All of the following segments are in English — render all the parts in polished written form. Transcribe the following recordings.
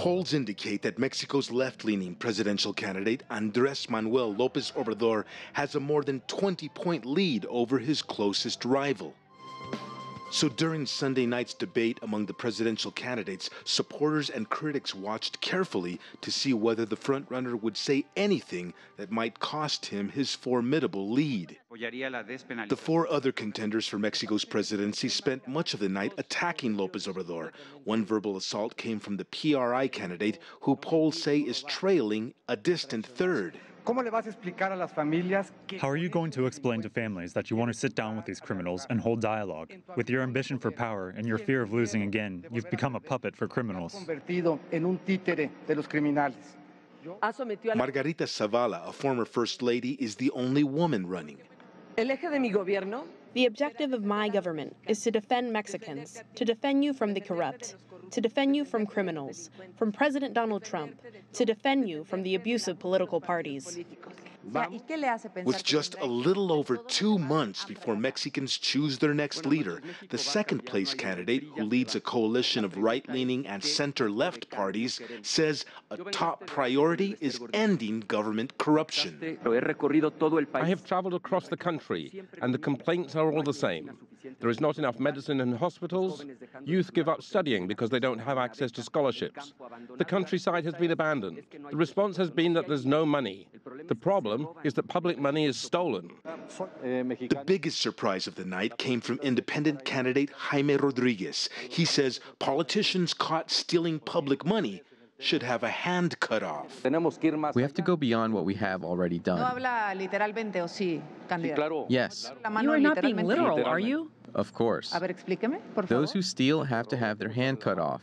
Polls indicate that Mexico's left-leaning presidential candidate, Andres Manuel Lopez Obrador, has a more than 20-point lead over his closest rival. So during Sunday night's debate among the presidential candidates, supporters and critics watched carefully to see whether the frontrunner would say anything that might cost him his formidable lead. The four other contenders for Mexico's presidency spent much of the night attacking Lopez Obrador. One verbal assault came from the PRI candidate, who polls say is trailing a distant third. How are you going to explain to families that you want to sit down with these criminals and hold dialogue? With your ambition for power and your fear of losing again, you've become a puppet for criminals. Margarita Zavala, a former First Lady, is the only woman running. The objective of my government is to defend Mexicans, to defend you from the corrupt, to defend you from criminals, from President Donald Trump, to defend you from the abusive political parties. With just a little over 2 months before Mexicans choose their next leader, the second-place candidate, who leads a coalition of right-leaning and center-left parties, says a top priority is ending government corruption. I have traveled across the country, and the complaints are all the same. There is not enough medicine in hospitals. Youth give up studying because they don't have access to scholarships. The countryside has been abandoned. The response has been that there's no money. The problem is that public money is stolen. The biggest surprise of the night came from independent candidate Jaime Rodriguez. He says politicians caught stealing public money should have a hand cut off. We have to go beyond what we have already done. Yes. You are not being literal, are you? Of course. Those who steal have to have their hand cut off.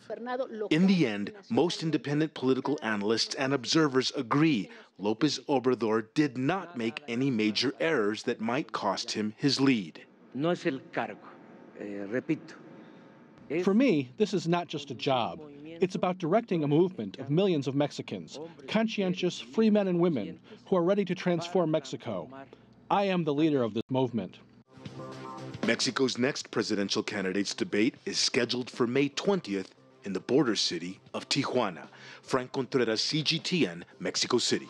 In the end, most independent political analysts and observers agree Lopez Obrador did not make any major errors that might cost him his lead. For me, this is not just a job. It's about directing a movement of millions of Mexicans, conscientious, free men and women who are ready to transform Mexico. I am the leader of this movement. Mexico's next presidential candidates debate is scheduled for May 20th in the border city of Tijuana. Franc, Contreras, CGTN, Mexico City.